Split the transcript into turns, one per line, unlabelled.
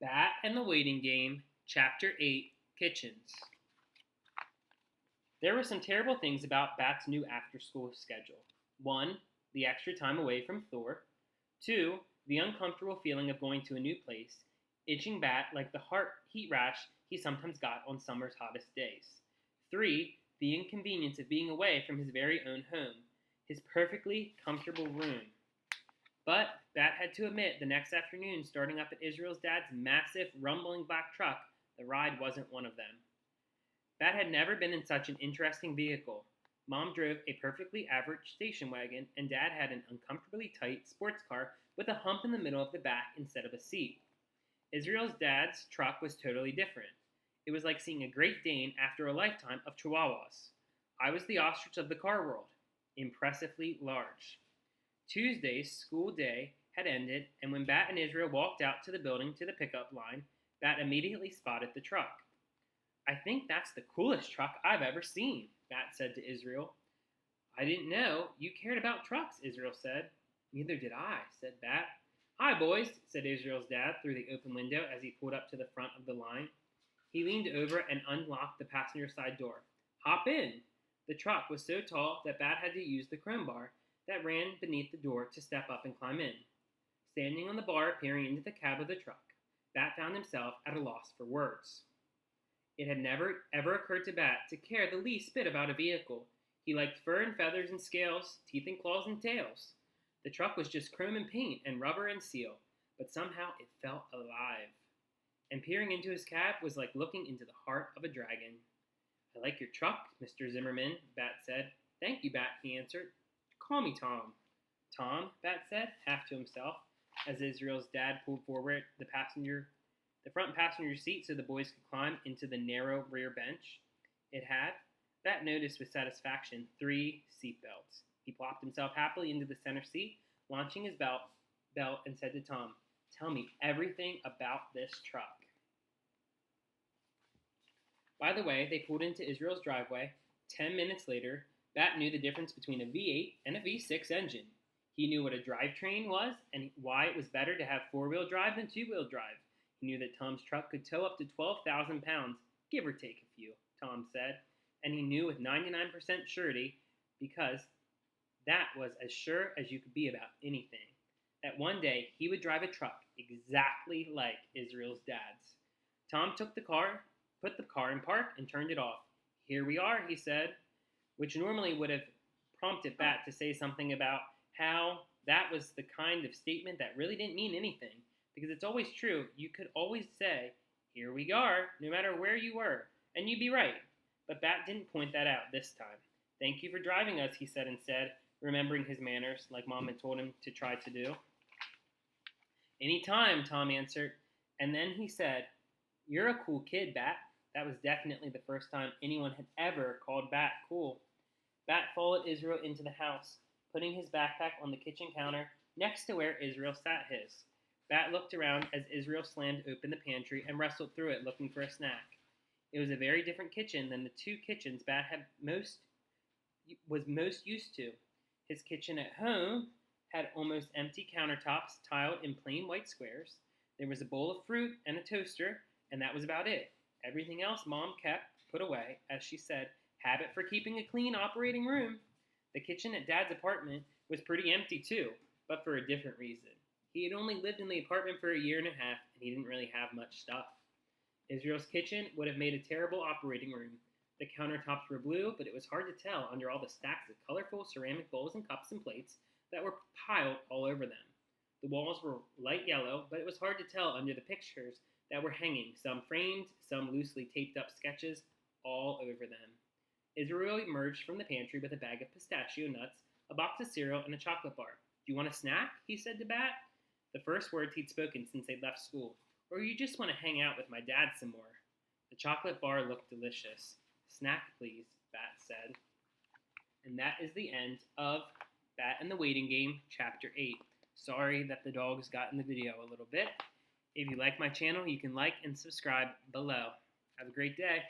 Bat and the Waiting Game, Chapter 8, Kitchens. There were some terrible things about Bat's new after-school schedule. 1. The extra time away from Thor. 2. The uncomfortable feeling of going to a new place, itching Bat like the heat rash he sometimes got on summer's hottest days. 3. The inconvenience of being away from his very own home, his perfectly comfortable room. But Bat had to admit the next afternoon, starting up at Israel's dad's massive, rumbling black truck, the ride wasn't one of them. Bat had never been in such an interesting vehicle. Mom drove a perfectly average station wagon, and Dad had an uncomfortably tight sports car with a hump in the middle of the back instead of a seat. Israel's dad's truck was totally different. It was like seeing a Great Dane after a lifetime of Chihuahuas. I was the ostrich of the car world, impressively large. Tuesday's school day had ended, and when Bat and Israel walked out to the building to the pickup line, Bat immediately spotted the truck. "I think that's the coolest truck I've ever seen," Bat said to Israel. "I didn't know you cared about trucks," Israel said. "Neither did I," said Bat. "Hi, boys," said Israel's dad through the open window as he pulled up to the front of the line. He leaned over and unlocked the passenger side door. "Hop in." The truck was so tall that Bat had to use the chrome bar that ran beneath the door to step up and climb in. Standing on the bar peering into the cab of the truck, Bat found himself at a loss for words. It had never ever occurred to Bat to care the least bit about a vehicle. He liked fur and feathers and scales, teeth and claws and tails. The truck was just chrome and paint and rubber and steel, but somehow it felt alive. And peering into his cab was like looking into the heart of a dragon. "I like your truck, Mr. Zimmerman," Bat said. "Thank you, Bat," he answered. "Call me Tom." "Tom," Bat said, half to himself, as Israel's dad pulled forward the front passenger seat so the boys could climb into the narrow rear bench. It had, Bat noticed with satisfaction, 3 seat belts. He plopped himself happily into the center seat, launching his belt, and said to Tom, "Tell me everything about this truck." By the way, they pulled into Israel's driveway. 10 minutes later, Bat knew the difference between a V8 and a V6 engine. He knew what a drivetrain was and why it was better to have 4-wheel drive than 2-wheel drive. He knew that Tom's truck could tow up to 12,000 pounds, give or take a few, Tom said. And he knew with 99% surety, because that was as sure as you could be about anything, that one day he would drive a truck exactly like Israel's dad's. Tom put the car in park, and turned it off. "Here we are," he said, which normally would have prompted Bat to say something about how that was the kind of statement that really didn't mean anything, because it's always true. You could always say, "Here we are," no matter where you were, and you'd be right. But Bat didn't point that out this time. "Thank you for driving us," he said instead, remembering his manners like Mom had told him to try to do. "Any time," Tom answered, and then he said, "You're a cool kid, Bat." That was definitely the first time anyone had ever called Bat cool. Bat followed Israel into the house, putting his backpack on the kitchen counter next to where Israel sat his. Bat looked around as Israel slammed open the pantry and wrestled through it looking for a snack. It was a very different kitchen than the 2 kitchens Bat was most used to. His kitchen at home had almost empty countertops tiled in plain white squares. There was a bowl of fruit and a toaster, and that was about it. Everything else Mom kept put away, as she said, habit for keeping a clean operating room. The kitchen at Dad's apartment was pretty empty too, but for a different reason. He had only lived in the apartment for a year and a half, and he didn't really have much stuff. Israel's kitchen would have made a terrible operating room. The countertops were blue, but it was hard to tell under all the stacks of colorful ceramic bowls and cups and plates that were piled all over them. The walls were light yellow, but it was hard to tell under the pictures that were hanging, some framed, some loosely taped up sketches, all over them. Israel emerged from the pantry with a bag of pistachio nuts, a box of cereal, and a chocolate bar. "Do you want a snack?" he said to Bat, the first words he'd spoken since they'd left school. "Or you just want to hang out with my dad some more?" The chocolate bar looked delicious. "Snack, please," Bat said. And that is the end of Bat and the Waiting Game, Chapter 8. Sorry that the dogs got in the video a little bit. If you like my channel, you can like and subscribe below. Have a great day.